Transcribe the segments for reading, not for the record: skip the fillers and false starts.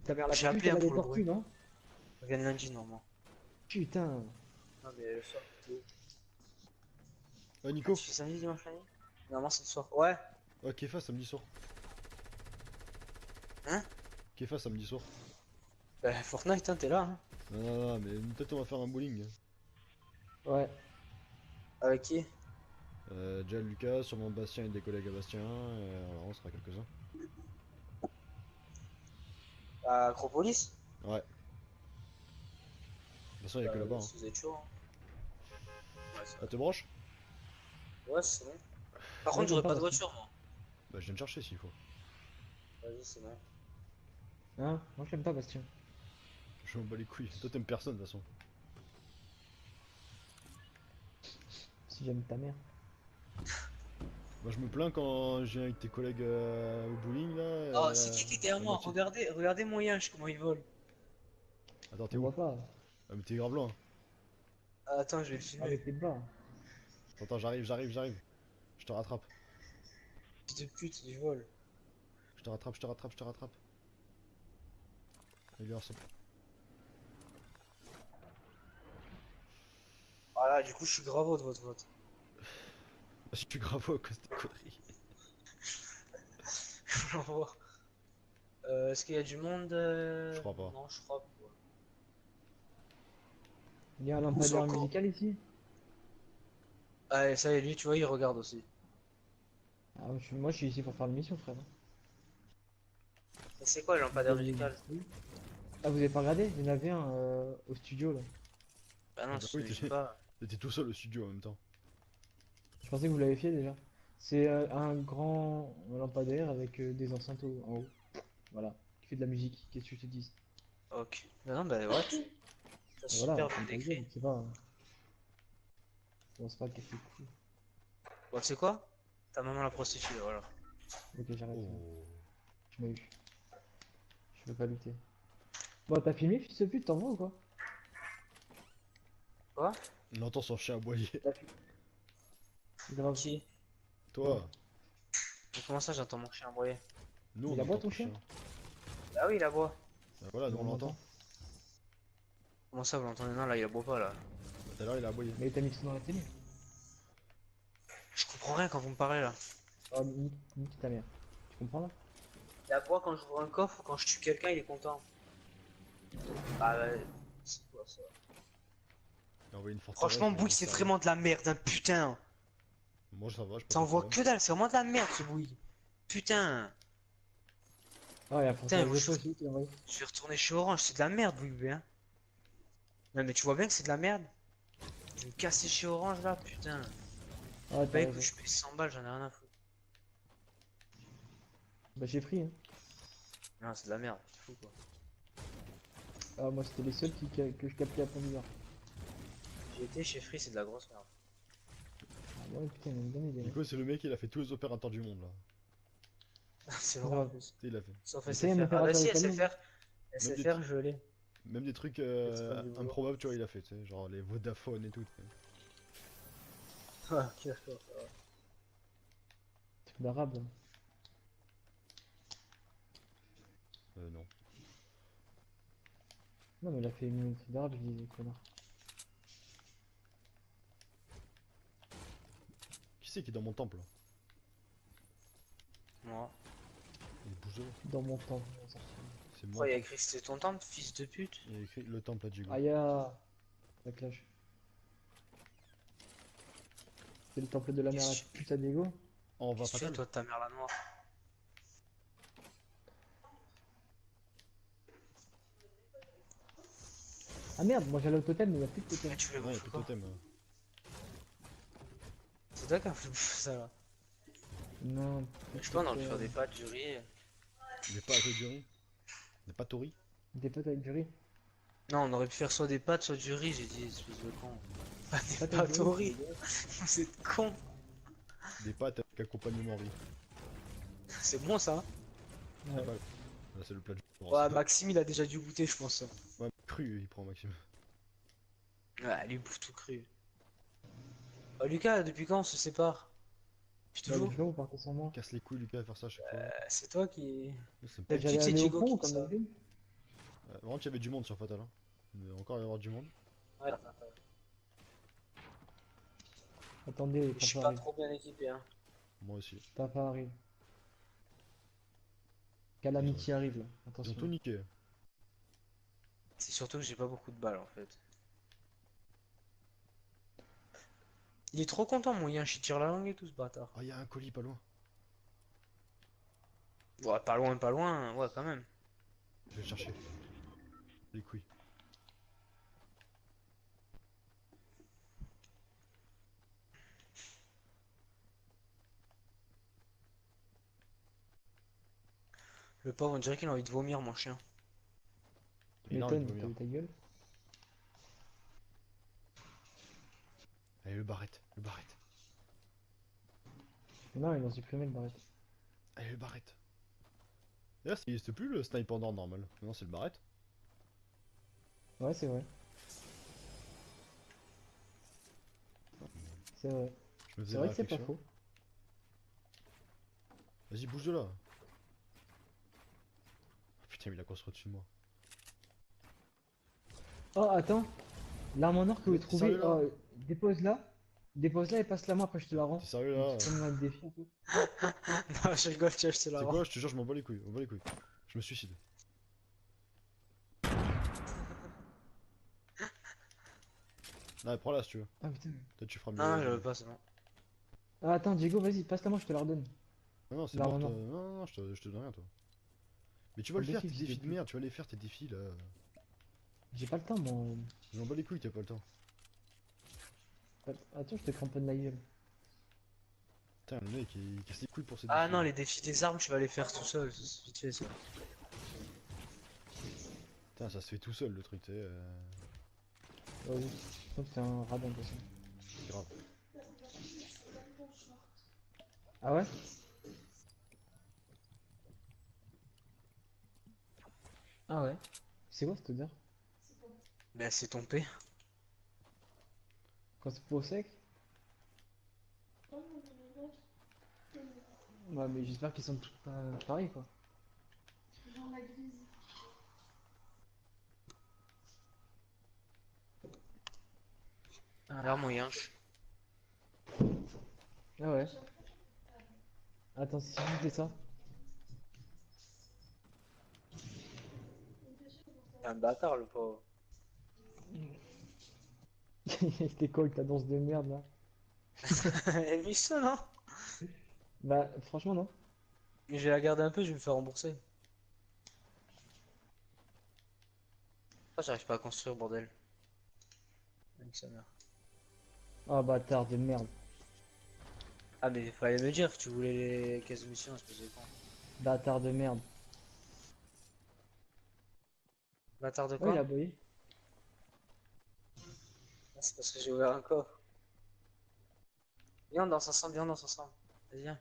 Ta mère la J'ai pute, appelé elle un a des pour le tortues, bruit. non? On vient lundi, normalement. Putain. Non, mais le soir. Ah, Nico. tu fais samedi, dimanche, lundi? Normalement, c'est le soir. Ouais. Ouais, Kefa samedi soir. Hein? Kefa samedi soir. Bah, Fortnite, hein, t'es là, hein. Non, mais peut-être on va faire un bowling. Ouais. Avec qui? Déjà Lucas, sûrement Bastien et des collègues à Bastien. Voilà, on sera quelques-uns. À Acropolis? Ouais. De toute façon, il y a Bah, que là-bas. Hein. si vous êtes chaud, hein. Ouais, Ça te branche? ouais, c'est bon. Par Moi contre, j'aime j'aurais pas pas de Bastien. voiture, moi. Bah, je viens de chercher s'il faut. Vas-y, c'est bon. Hein? Moi j'aime pas Bastien. Je m'en bats les couilles. Toi, t'aimes personne de toute façon. Si j'aime ta mère. Moi, je me plains quand je viens avec tes collègues au bowling là. Oh, c'est qui est derrière la moi? moitié. Regardez mon yinche, comment il vole. Attends, On t'es où? voit pas. Ah, mais t'es grave loin. Ah, attends, je vais le filmer. Avec tes bas. Attends, j'arrive. Je te rattrape. Fils de pute, il vole. Je te rattrape. Il est ensemble. Voilà, du coup, je suis grave haut de votre vote. Je suis grave à cause des conneries. Je l'envoie. Est-ce qu'il y a du monde Je crois pas. Non, je crois pas. Il y a un Ils sont lampadaire encore- musical ici? Ah, et ça y est, lui, tu vois, il regarde aussi. Ah, moi je suis ici pour faire l'émission, frère. Et c'est quoi le lampadaire musical? Ah, vous avez pas regardé? Il y en avait un au studio là. Bah non, Ah bah oui, je sais pas. t'étais tout seul au studio en même temps. Je pensais que vous l'avez fait déjà. C'est un grand lampadaire avec des enceintes en haut. Voilà. Qui fait de la musique. Qu'est-ce que je te dis? Ok. Bah non, bah what? T'as Et voilà, super bien ferme ta décrit. gueule, c'est pas. On se pas casser le cou. Bon, tu sais quoi? Ta maman la prostituée, voilà. Ok, j'arrête. Oh. Tu m'as eu. Je veux pas lutter. Bon, t'as filmé, fils de pute, t'en vois ou quoi? Quoi? On entend son chien aboyer. T'as filmé. Grave. Qui? Toi, Mais comment ça, j'entends mon chien aboyer? nous Il on aboie entend ton ton chien? chien. Ah oui, il aboie. Bah voilà, nous on l'entend. Comment ça, vous l'entendez? Non, là, il aboie pas, là. Bah, tout à l'heure il a aboyé. Mais t'as mis ça dans la télé. Je comprends rien quand vous me parlez, là. Oh, nique ta mère. Tu comprends là? Il aboie quand j'ouvre un coffre ou quand je tue quelqu'un, il est content. Ah ouais. C'est quoi ça? Il a envoyé une forteresse. Franchement, mais Bouygues, j'en c'est sais vraiment de la merde, hein, putain. rien. Moi ça va, je peux Ça pas de envoie problème. que dalle, c'est vraiment de la merde, ce Bouygues. Putain. Ah, il y a Putain, Forza moi, des fois aussi qui l'a envoyé. je vais retourner chez Orange, c'est de la merde, Bouygues, hein. Non, mais tu vois bien que c'est de la merde. Je vais me casser chez Orange, là, putain. Ah, t'as Bah écoute, raison. je paye 100 balles, j'en ai rien à foutre. Bah, j'ai pris, hein. Non, c'est de la merde, c'est fou, quoi. Ah, moi, c'était les seuls que je captais à fond bizarre. J'ai été chez Free, c'est de la grosse merde. Ah, ouais, putain, il m'a donné des. Nico c'est le mec, il a fait tous les opérateurs du monde là. C'est Grave. vrai, en plus. Tu sais, il a fait. Sauf Mais ça y est, mon SFR. Ah bah opérateur si, italien. SFR. Même des SFR, je l'ai. Même des trucs C'est pas du boulot. improbables, tu vois, il a fait, tu sais, genre les Vodafone et tout. Tu sais. Ah, ok, d'accord, ça va. Truc d'arabe, là. Non. Non, mais il a fait une truc d'arabe, je dis, connard. Qui c'est qui est dans mon temple là? Moi. Il bouge là. Dans mon temps. C'est Pourquoi moi. il y a écrit que c'était ton temple, fils de pute? Il y a écrit le temple à Diego. Aïe, la clash. C'est le temple de la mère à Qu'est-ce que pute à Diego. Oh, on va Qu'est-ce que tu fais, fatal. toi, de ta mère la noire? Ah merde, moi j'allais au totem, mais il n'y a plus de totem. Mais tu veux Ouais, il y a bouffer plus de quoi? totem. C'est toi qui as fait bouffer ça là. Non. Je sais pas, on aurait pu faire des pâtes, du riz. Des pâtes du riz. Des pâtes au riz. Des potes avec du riz. Non, on aurait pu faire soit des pâtes, soit du riz, j'ai dit, espèce de con. Pas des Pâtes pâtes avec au du riz. Vous êtes con. Des pâtes avec accompagnement riz. C'est bon ça. Ouais. Là, c'est le plat du jour. Ouais, Maxime il a déjà dû goûter, je pense. Ouais, cru, il prend Maxime. Ouais, lui bouffe tout cru. Oh, Lucas, depuis quand on se sépare? Puis Bah, toujours? je vous partez sans moi. Casse les couilles, Lucas, à faire ça à chaque fois. C'est toi qui. C'est D'habitude, J'allais c'est aller au Diego pont qui dit comme ça. d'habitude. Vraiment, il y avait du monde sur Fatal. Hein. Il va encore y avoir du monde. Ouais, Attendez, je suis papa pas arrive. trop bien équipé, hein. Moi aussi. Papa arrive. Ils ont, Calamity arrive là, ils ont attention. tout niqué. C'est surtout que j'ai pas beaucoup de balles en fait. Il est trop content, mon Yinch, il tire la langue et tout ce bâtard. Ah, il y a un colis pas loin. Ouais, pas loin, ouais, quand même. Je vais le chercher. Les couilles. Le pauvre, on dirait qu'il a envie de vomir, mon chien. Il a envie de M'étonne, t'as vomir. vu ta gueule. Allez, le barrette. Le barrette. Mais non, il en supprimé le barrette. Allez, le barrette. D'ailleurs, ça n'existe plus le sniper d'or normal. Non, c'est le barrette. Ouais, c'est vrai. C'est vrai. Je me C'est faisais vrai la que c'est pas réflexion. faux. Vas-y, bouge de là. Oh, putain, mais il a construit au-dessus de moi. Oh, attends. L'arme en or que vous Mais t'es trouvez, sérieux, là? oh, dépose-la. Dépose-la et passe-la moi, après je te la rends. T'es sérieux là? Tu peux me mettre le défi un peu. Non, je rigole, tiens, je te la C'est rends. quoi? Je te jure, je m'en bats les couilles. On bat les couilles. Je me suicide. Non, prends-la si tu veux. Ah putain. Peut-être tu feras mieux. Non, je veux pas, c'est bon. Ah, attends, Diego, vas-y, passe-la moi, je te la redonne. Non, non, c'est L'arme mort. en Toi. or. Non, non, non, je te donne rien, toi. Mais tu vas le Le faire, défi, tes je défis de défi. merde. Tu vas les faire, tes défis là. J'ai pas le temps, moi. Je m'en bats les couilles, t'as pas le temps. Attends, je te cramponne la gueule. Putain, le mec, il casse les couilles pour ses Ah défis. non, les défis des armes, tu vas les faire tout seul, c'est vite fait ça. Putain, ça se fait tout seul le truc, tu sais. Vas-y. Je trouve que c'est un radin de toute façon. C'est grave. Ah ouais? Ah ouais. C'est quoi cette odeur? Ben, c'est ton P. Quand c'est pas au sec? Ouais, mais j'espère qu'ils sont tous pas pareils quoi. Alors, mon Yinch. Ah ouais. Attends, si je fais ça. C'est un bâtard, le pauvre. C'était quoi avec ta danse de merde là? Elle vit ça, non? Bah, franchement, non. Mais je vais la garder un peu, je vais me faire rembourser. Ah, j'arrive pas à construire, bordel. Avec sa mère. Ah, bâtard de merde. Ah, mais fallait me dire que tu voulais les caisses de mission, espèce de con. Bâtard de merde. Bâtard de Oh, il quoi? a boyé. Ah, c'est parce que j'ai ouvert un coffre. Viens, on danse ensemble, viens, on danse ensemble. Vas-y, viens.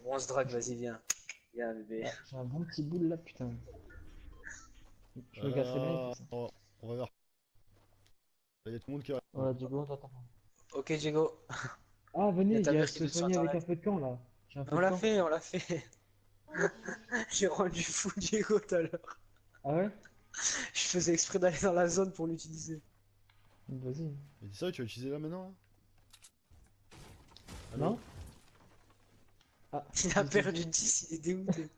Bon, on se drague, vas-y, viens. Viens, bébé. J'ai un bon petit boule là, putain. Je me casserais bien avec ça. On va voir. Il y a tout le monde qui arrive. Voilà, du coup, on t'attend. Ok, Diego. Ah, venez, Y a il ta y a mère qui se doit sur soigner avec un Internet. feu de camp là. J'ai un feu On de l'a camp. fait, on l'a fait. J'ai rendu fou Diego tout à l'heure. Ah ouais? Je faisais exprès d'aller dans la zone pour l'utiliser. Vas-y. Mais dis ça, tu vas utiliser là maintenant? Là Allô? Non? Ah, Il a perdu 10, il est dégoûté.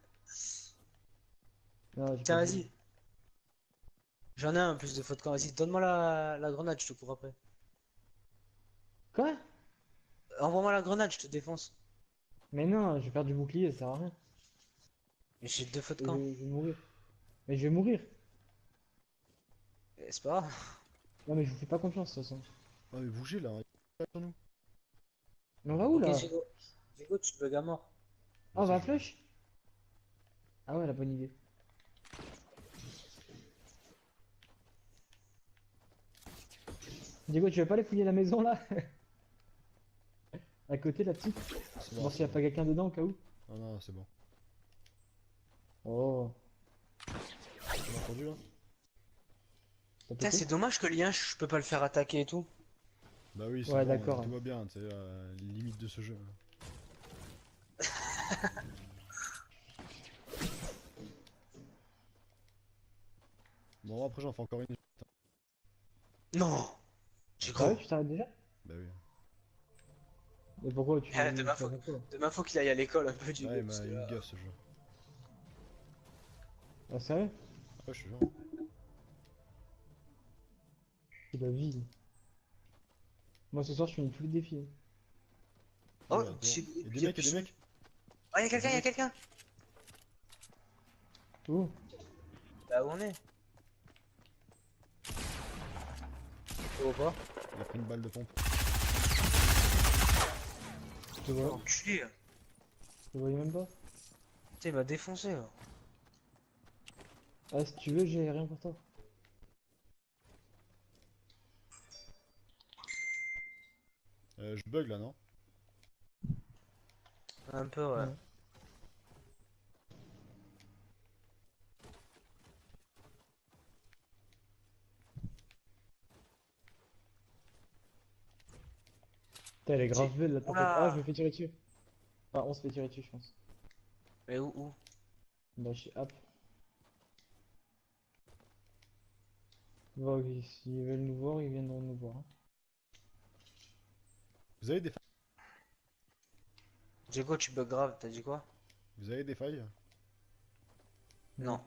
non, j'ai Tiens, pas vas-y. J'en ai un plus de feu de camp. Vas-y, donne-moi la grenade, je te cours après. Quoi? Envoie-moi la grenade, je te défonce. Mais non, je vais faire du bouclier, ça sert à rien. Mais j'ai 2 feux de Je, camp. je vais mourir. Mais je vais mourir. C'est pas grave. Non, mais je vous fais pas confiance de toute façon. Ah, mais bougez là, sur nous. Mais on va où Ok, là? Diego. Diego, tu te bugs à mort. Ah, on va à flush? Ah ouais, la bonne idée. Diego, tu veux pas aller fouiller la maison là? À côté, la petite? C'est Voir s'il y a pas quelqu'un dedans au cas où. Non, non, c'est bon. Oh, Tu m'as entendu là? t'as Putain, pété? c'est dommage que le lien, je peux pas le faire attaquer et tout. Bah oui, c'est Ouais, bon, d'accord. tout va bien, c'est limite de ce jeu. Bon, après, j'en fais encore une. Non! J'ai Ah ouais, gros. tu t'arrêtes déjà? Bah oui. Mais pourquoi tu Demain, vas faire quoi là? demain, faut qu'il aille à l'école un peu du Ouais, coup, parce que il me là. gaffe ce jeu. Ah sérieux? Ah ouais, je te jure. C'est la vie. Moi ce soir je finis tous les défis. Oh, Ouais, attends. Y'a des il y a mecs, y'a plus des de monde. mecs. Ah, y'a Y'a des quelqu'un, y'a mecs. quelqu'un! Où? Bah, où on est? Tu vois pas? Il a pris une balle de pompe. Je te Oh, vois. enculé! Je te voyais même pas. Putain, il m'a défoncé là. Ah si tu veux j'ai rien pour toi. Je bug là, non? Un peu, ouais. Ouais. Putain elle est grave belle la tempête. Ah je me Oula! fais tirer dessus. Enfin on se fait tirer dessus je pense. Mais où? Bah je suis hop. Bon, ok, s'ils veulent nous voir, ils viendront nous voir, hein. Vous avez des failles? Diego, tu bug grave, t'as dit quoi? Vous avez des failles? Non. Non.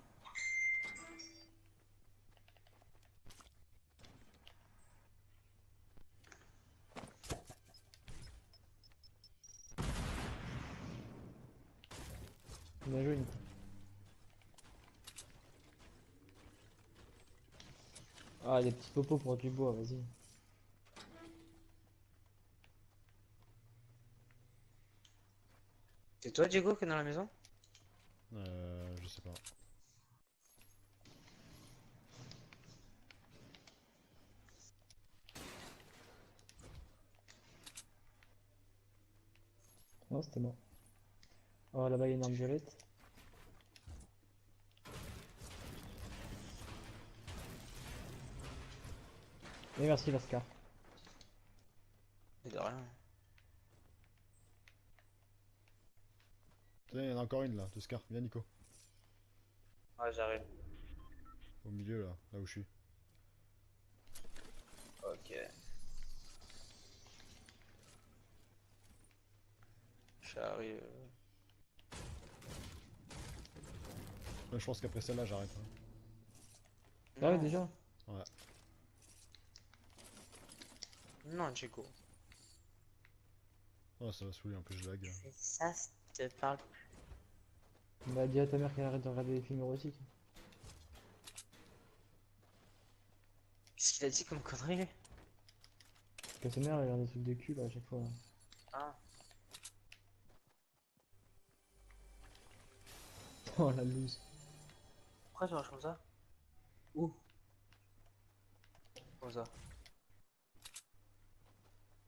Bien joué Nico. Ah des petits popos pour du bois, vas-y. C'est toi, Diego, qui est dans la maison? Je sais pas. Non c'était moi. Oh là-bas il y a une arme violette. Et merci Lascar. C'est de rien. Tiens, il y en a encore une là, de Scar. Viens, Nico. Ouais, j'arrive. Au milieu là, là où je suis. Ok. J'arrive. Ouais, je pense qu'après celle-là, j'arrête, hein. Ah ouais Non, déjà? Ouais. non, Diego. Oh, ça va saouler, en plus je lag. Ça, te parle. Bah dis à ta mère qu'elle arrête de regarder des films érotiques. Qu'est-ce qu'il a dit comme connerie? Que sa mère elle regarde des trucs de cul là à chaque fois. Ah. Oh la loose. Pourquoi tu marches comme ça? Où? Comme ça.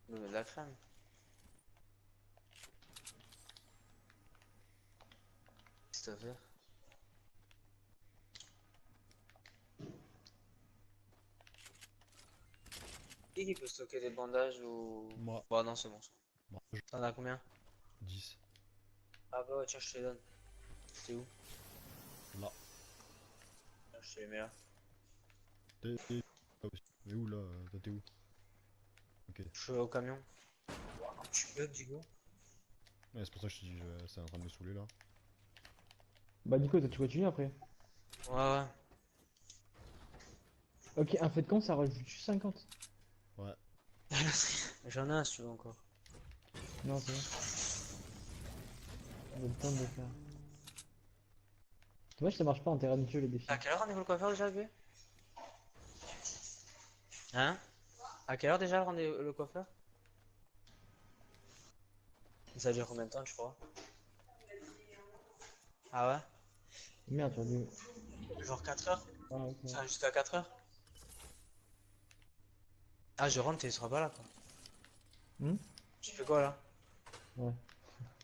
Me met de la crème. Qu'est-ce que t'as fait? Qui peut stocker des bandages ou. Moi, Bah non, c'est bon. moi, T'en as combien? 10. Ah bah ouais, tiens, je te les donne. C'est où? Là. Tiens, je te les mets là. Ah oui. Mais où là? Toi t'es où? Ok. Je suis au camion. Tu bugs, Diego? Ouais, c'est pour ça que je te dis, c'est en train de me saouler là. Bah Nico, toi tu continues après. Ouais, ouais. Ok, un fait de camp ça rajoute juste 50. Ouais. J'en ai un si tu veux encore. Non, c'est bon. On a le temps de le faire. Dommage ça marche pas en terrain de jeu les défis. À quelle heure rendez-vous le coiffeur déjà, bébé? Hein? À quelle heure déjà le rendez-vous le coiffeur? Ça dure combien de temps, tu crois? Ah ouais? Merde, tu as dit. Genre 4 heures? Ah, ok. Ça va jusqu'à 4 heures? Ah, je rentre et il sera pas là, quoi. Hmm. Tu fais quoi là? Ouais.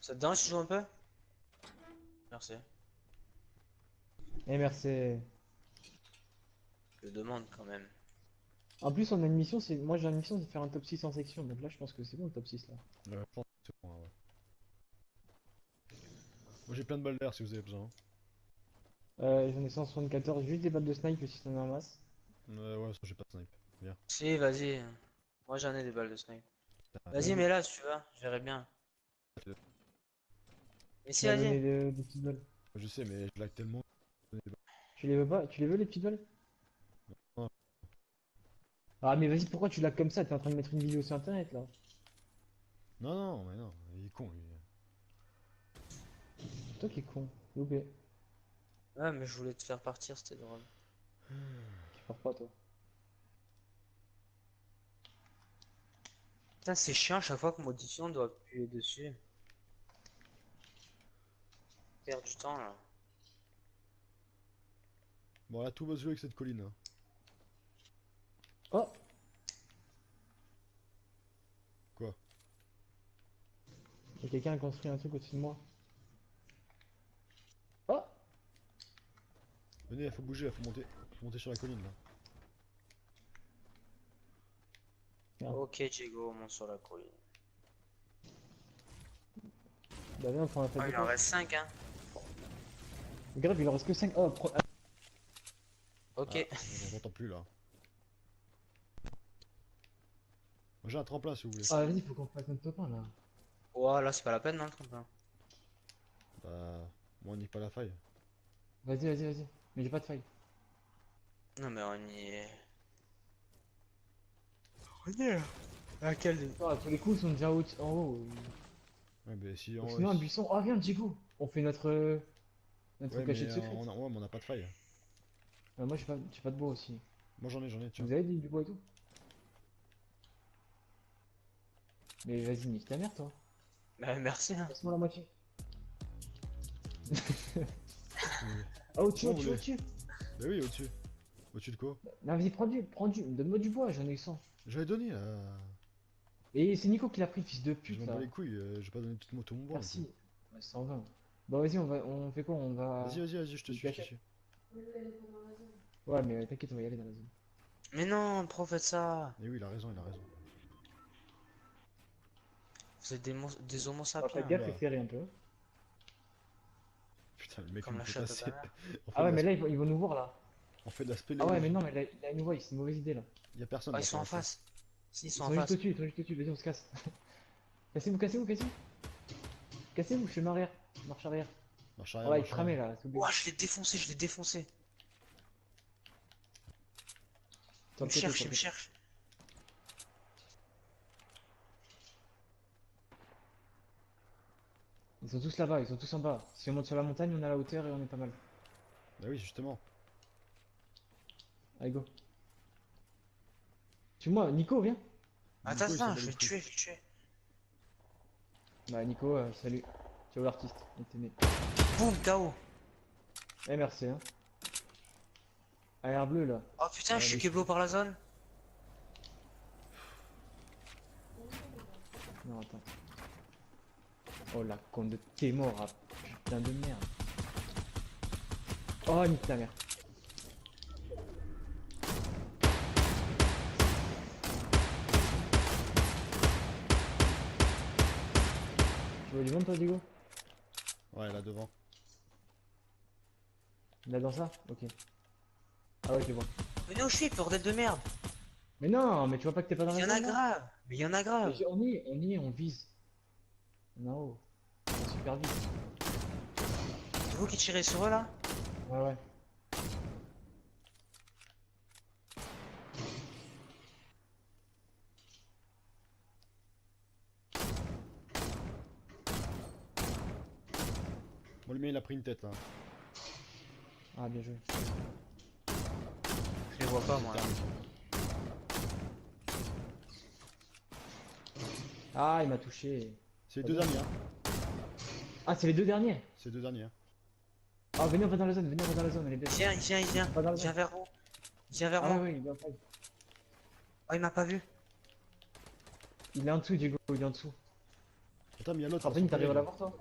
Ça te dérange si tu joues un peu? Merci. Eh merci. Je demande quand même. En plus on a une mission, c'est. Moi j'ai une mission c'est de faire un top 6 en section, donc là je pense que c'est bon le top 6 là. Je pense que c'est bon, ouais. Moi j'ai plein de balles d'air si vous avez besoin. J'en ai 174, juste des balles de snipe si t'en as en masse. Ouais, ça j'ai pas de snipe. Viens. Si, vas-y. Moi j'en ai des balles de snipe. Ah, Vas-y, mais là, si tu veux, je verrai bien. Mais Tu si, m'as vas-y. donné des petites balles. je sais, mais je lag tellement. Tu les veux pas? Tu les veux les petites balles? Non, Ah mais vas-y, pourquoi tu l'as comme ça? T'es en train de mettre une vidéo sur internet là. mais non, il est con lui. C'est toi qui es con. Loupé. Ouais, mais je voulais te faire partir, c'était drôle. Tu pars pas toi. Putain, c'est chiant à chaque fois que modifier, on doit appuyer dessus. Perdre du temps là. Bon, là, tout va se jouer avec cette colline. Hein. Oh! Quoi? Il y a quelqu'un qui a construit un truc au-dessus de moi. Oh! Venez, il faut bouger, il faut monter sur la colline là. Merde. Ok, Diego, on monte sur la colline. Bah viens, on prend la fête Ah, de il en camp. reste 5, hein. Grave, il en reste que 5. Oh, Ok. Ah, on n'entend plus là. Moi j'ai un tremplin si vous voulez. ah vas-y, faut qu'on fasse notre top 1 là. Ouais, là, c'est pas la peine, non, le tremplin. Bah, moi on nique pas la faille. Vas-y, vas-y, vas-y. Mais j'ai pas de faille. Non, mais on y est. On y est là. Laquelle des- Ah, tous les coups sont déjà en haut. Ouais, mais si Ou on. sinon, un buisson. Oh, viens, Diego! On fait notre Ouais, mais cachette secrète. ouais, mais on n'a pas de faille. Moi, j'ai pas de bois aussi. Moi j'en ai, tiens. Vous avez du bois et tout? Mais vas-y, nique ta mère, toi. Bah, merci, hein. Passe-moi la moitié. Oui. Ah, au-dessus, Oh, au-dessus, oui. au-dessus. Bah oui, au-dessus. Au-dessus de quoi? Non, vas-y, prends du. Donne-moi du bois, j'en ai 100. J'avais donné là. Et c'est Nico qui l'a pris, fils de Je pute, m'en là. bats les couilles, j'ai pas donné tout mon bois. Merci. Ouais, 120. Bon, vas-y, on fait quoi? On va. Vas-y, je te Une suis, cachette. suis. Ouais, mais t'inquiète, on va y aller dans la zone. Mais non, trop faites ça. Et oui, il a raison, il a raison. Vous êtes des homo On va sapiens. faire gaffe Bah. et serrer un peu. Putain, le mec Comme il me la fait chatte à passer. ta mère. On fait Ah ouais, de mais la, là, ils vont nous voir, là. on fait de la spéléologie. Ah ouais, mais non, mais là, ils nous voient, c'est une mauvaise idée, là. Il y a personne Ah, là ils sont pour en l'instant. face. Si, ils Ils sont sont en juste face. au-dessus, vas-y, on se casse. Cassez-vous, cassez-vous, cassez-vous. Cassez-vous, je fais marche arrière. Marche arrière. Marche Ah arrière, ouais, il marche cramait, arrière. là. c'est Ouah, obligé. je l'ai défoncé, je l'ai défoncé. Sur Il le me côté, cherche, sur il le me côté. cherche. Ils sont tous là-bas, ils sont tous en bas. Si on monte sur la montagne, on a la hauteur et on est pas mal. Bah oui, justement. Allez, go. Tue-moi, Nico, viens. Attends, Nico, il s'en attends, bat je les vais le couilles. tuer, je vais le tuer. Bah, Nico, salut. Ciao, l'artiste. On t'aimait. Boum, KO. Eh, merci, hein. AR bleu, là. Oh putain, je suis mais- keblo par la zone. Non, attends. Oh, la con de t'es mort, ah, putain de merde. Oh, nique ta mère. Tu vois du monde, toi, Diego? Ouais, là devant. Là, dans ça? Ok. Ah ouais, je le vois. Mais non, je suis, bordel de merde. Mais non, mais tu vois pas que t'es pas dans Il la y en a zone, là? grave. Mais il y en a grave. Mais on vise. On est en haut. On va super vite. C'est vous qui tirez sur eux là? Ouais, ouais. Bon, le mien il a pris une tête là. Ah, bien joué. Je les vois pas moi. Ah, il m'a touché. C'est les deux derniers, hein. Ah, c'est les deux derniers. C'est les deux derniers. Hein. Ah, venez, on va dans la zone, venez, on va dans la zone, elle est belle. Il vient. Pas dans la Il vient zone. vers vous. Il vient vers Ah, moi. ouais, il est en face. Oh, il m'a pas vu. Il est en dessous, Diego, il est en dessous. Attends, mais il y a l'autre. Après, t'arrives à l'avoir, toi?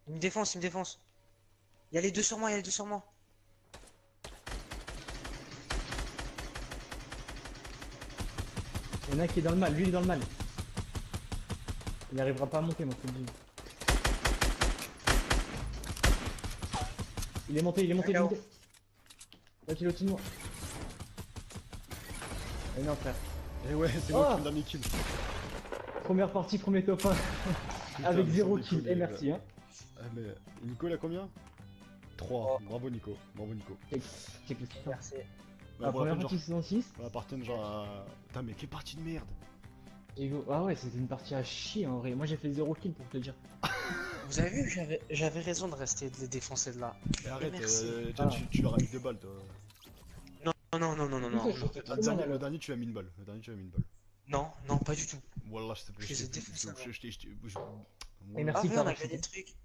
Il me défonce, il me défonce. Il y a les deux sur moi, il y a les deux sur moi. Il y en a un qui est dans le mal, lui il est dans le mal. Il n'arrivera pas à monter, moi, je te le dis. Il est monté, il est monté, il est KO. monté. Là, il est au-dessus de moi. Eh non, frère. Et ouais, c'est moi Oh qui me donne les kills. Première partie, premier top 1. Putain, Avec mais 0 sans kill. déconner, Et merci, hein. Ah, mais Nico, il a combien 3. Oh. Bravo, Nico. Bravo, Nico. Check le score. Merci. Ouais, La pour la première peine, partie, saison 6. on appartient genre à. Putain, mais quelle partie de merde. Ah ouais, c'était une partie à chier en vrai. Moi, j'ai fait 0 kill pour te dire. Vous avez vu, j'avais raison de rester de les défoncer de là. Et arrête, merci. John, Ah. tu leur as mis 2 balles, toi. Non, non, non, non, non, non, Putain, je non, fais Le trop mal, dernier, alors. le dernier, tu as mis une balle. Le dernier, tu as mis une balle. non, pas du tout. Wallah, je te plaît. Je les ai défoncés, Et Ah merci, oui, on Farah, a je gagné sais des trucs.